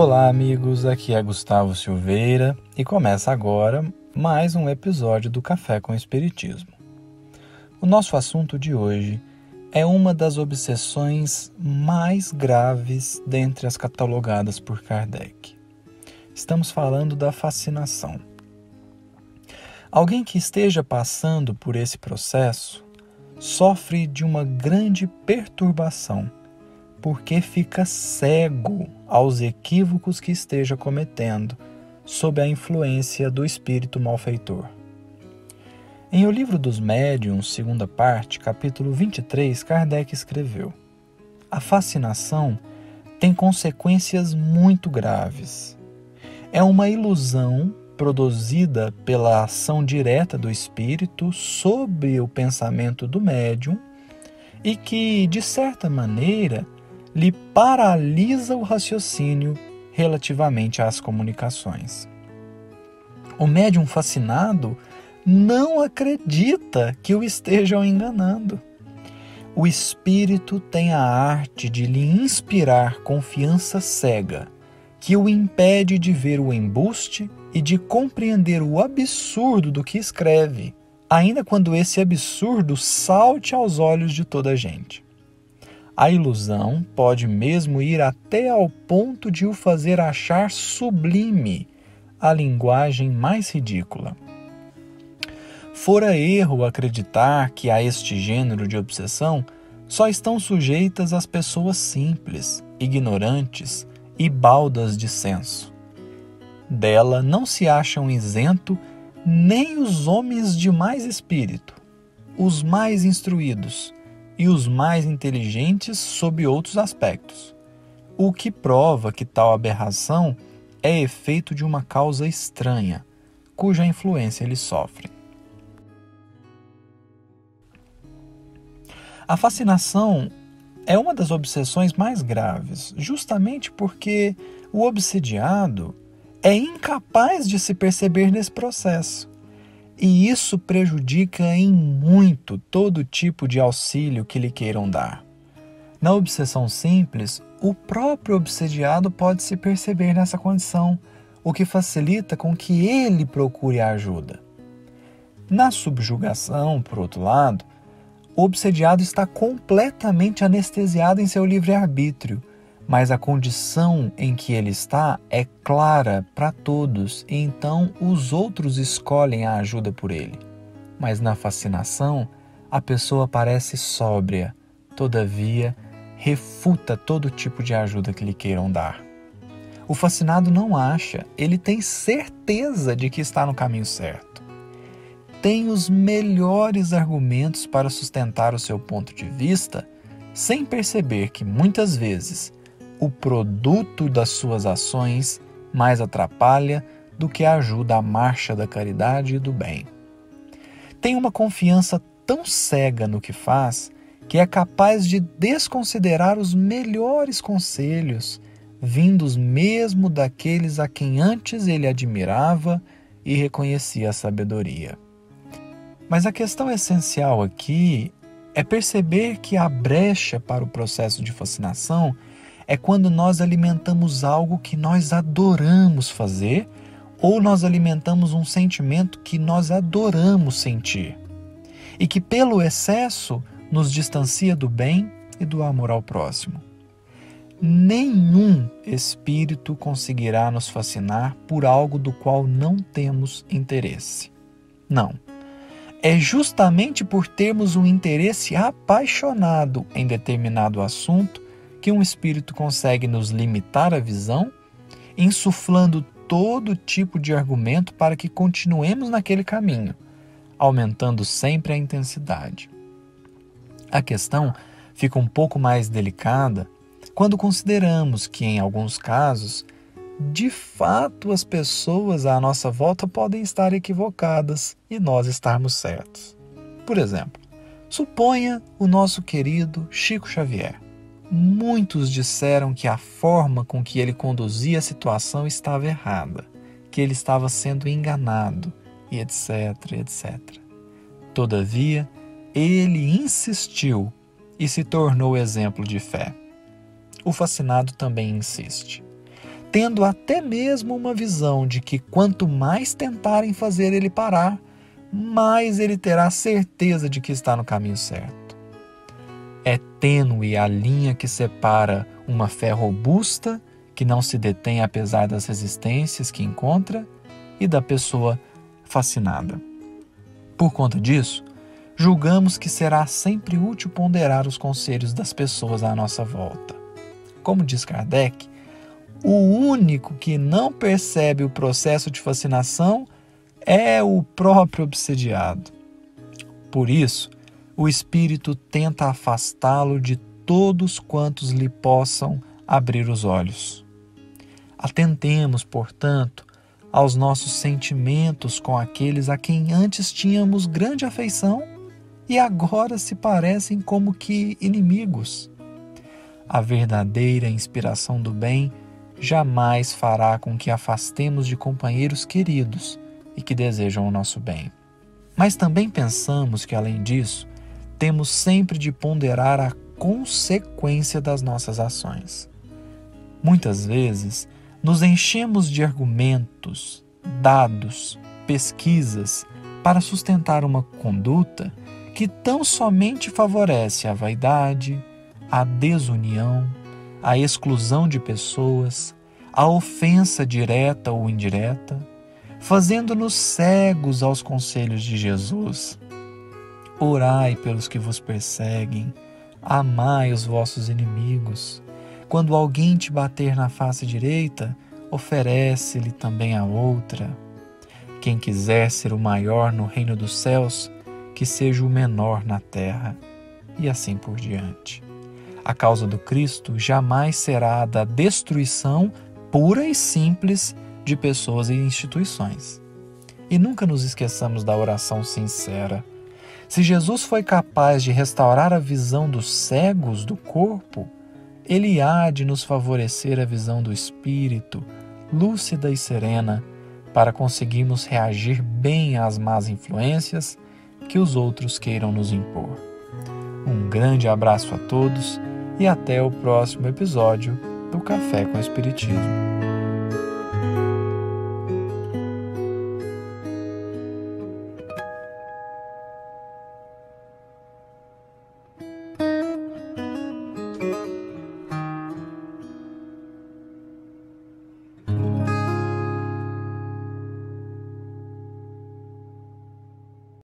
Olá, amigos, aqui é Gustavo Silveira e começa agora mais um episódio do Café com Espiritismo. O nosso assunto de hoje é uma das obsessões mais graves dentre as catalogadas por Kardec. Estamos falando da fascinação. Alguém que esteja passando por esse processo sofre de uma grande perturbação, porque fica cego aos equívocos que esteja cometendo sob a influência do espírito malfeitor. Em O Livro dos Médiuns, segunda parte, capítulo 23, Kardec escreveu: a fascinação tem consequências muito graves. É uma ilusão produzida pela ação direta do espírito sobre o pensamento do médium e que, de certa maneira, lhe paralisa o raciocínio relativamente às comunicações. O médium fascinado não acredita que o estejam enganando. O espírito tem a arte de lhe inspirar confiança cega, que o impede de ver o embuste e de compreender o absurdo do que escreve, ainda quando esse absurdo salte aos olhos de toda a gente. A ilusão pode mesmo ir até ao ponto de o fazer achar sublime a linguagem mais ridícula. Fora erro acreditar que a este gênero de obsessão só estão sujeitas as pessoas simples, ignorantes e baldas de senso. Dela não se acham isento nem os homens de mais espírito, os mais instruídos e os mais inteligentes sob outros aspectos, o que prova que tal aberração é efeito de uma causa estranha, cuja influência eles sofrem. A fascinação é uma das obsessões mais graves, justamente porque o obsediado é incapaz de se perceber nesse processo. E isso prejudica em muito todo tipo de auxílio que lhe queiram dar. Na obsessão simples, o próprio obsediado pode se perceber nessa condição, o que facilita com que ele procure a ajuda. Na subjugação, por outro lado, o obsediado está completamente anestesiado em seu livre-arbítrio, mas a condição em que ele está é clara para todos e então os outros escolhem a ajuda por ele. Mas na fascinação, a pessoa parece sóbria, todavia refuta todo tipo de ajuda que lhe queiram dar. O fascinado não acha, ele tem certeza de que está no caminho certo. Tem os melhores argumentos para sustentar o seu ponto de vista, sem perceber que muitas vezes o produto das suas ações mais atrapalha do que ajuda a marcha da caridade e do bem. Tem uma confiança tão cega no que faz que é capaz de desconsiderar os melhores conselhos, vindos mesmo daqueles a quem antes ele admirava e reconhecia a sabedoria. Mas a questão essencial aqui é perceber que a brecha para o processo de fascinação é quando nós alimentamos algo que nós adoramos fazer ou nós alimentamos um sentimento que nós adoramos sentir e que pelo excesso nos distancia do bem e do amor ao próximo. Nenhum espírito conseguirá nos fascinar por algo do qual não temos interesse. Não. É justamente por termos um interesse apaixonado em determinado assunto que um espírito consegue nos limitar a visão, insuflando todo tipo de argumento para que continuemos naquele caminho, aumentando sempre a intensidade. A questão fica um pouco mais delicada quando consideramos que, em alguns casos, de fato as pessoas à nossa volta podem estar equivocadas e nós estarmos certos. Por exemplo, suponha o nosso querido Chico Xavier. Muitos disseram que a forma com que ele conduzia a situação estava errada, que ele estava sendo enganado, e etc, etc. Todavia, ele insistiu e se tornou exemplo de fé. O fascinado também insiste. tendo até mesmo uma visão de que quanto mais tentarem fazer ele parar, mais ele terá certeza de que está no caminho certo. É tênue a linha que separa uma fé robusta, que não se detém apesar das resistências que encontra, e da pessoa fascinada. Por conta disso, julgamos que será sempre útil ponderar os conselhos das pessoas à nossa volta. Como diz Kardec, o único que não percebe o processo de fascinação é o próprio obsediado. Por isso, o espírito tenta afastá-lo de todos quantos lhe possam abrir os olhos. Atentemos, portanto, aos nossos sentimentos com aqueles a quem antes tínhamos grande afeição e agora se parecem como que inimigos. A verdadeira inspiração do bem jamais fará com que afastemos de companheiros queridos e que desejam o nosso bem. Mas também pensamos que, além disso, temos sempre de ponderar a consequência das nossas ações. Muitas vezes, nos enchemos de argumentos, dados, pesquisas para sustentar uma conduta que tão somente favorece a vaidade, a desunião, a exclusão de pessoas, a ofensa direta ou indireta, fazendo-nos cegos aos conselhos de Jesus. Orai pelos que vos perseguem, amai os vossos inimigos. Quando alguém te bater na face direita, oferece-lhe também a outra. Quem quiser ser o maior no reino dos céus, que seja o menor na terra, e assim por diante. A causa do Cristo jamais será a da destruição pura e simples de pessoas e instituições. E nunca nos esqueçamos da oração sincera. Se Jesus foi capaz de restaurar a visão dos cegos do corpo, Ele há de nos favorecer a visão do espírito, lúcida e serena, para conseguirmos reagir bem às más influências que os outros queiram nos impor. Um grande abraço a todos e até o próximo episódio do Café com Espiritismo.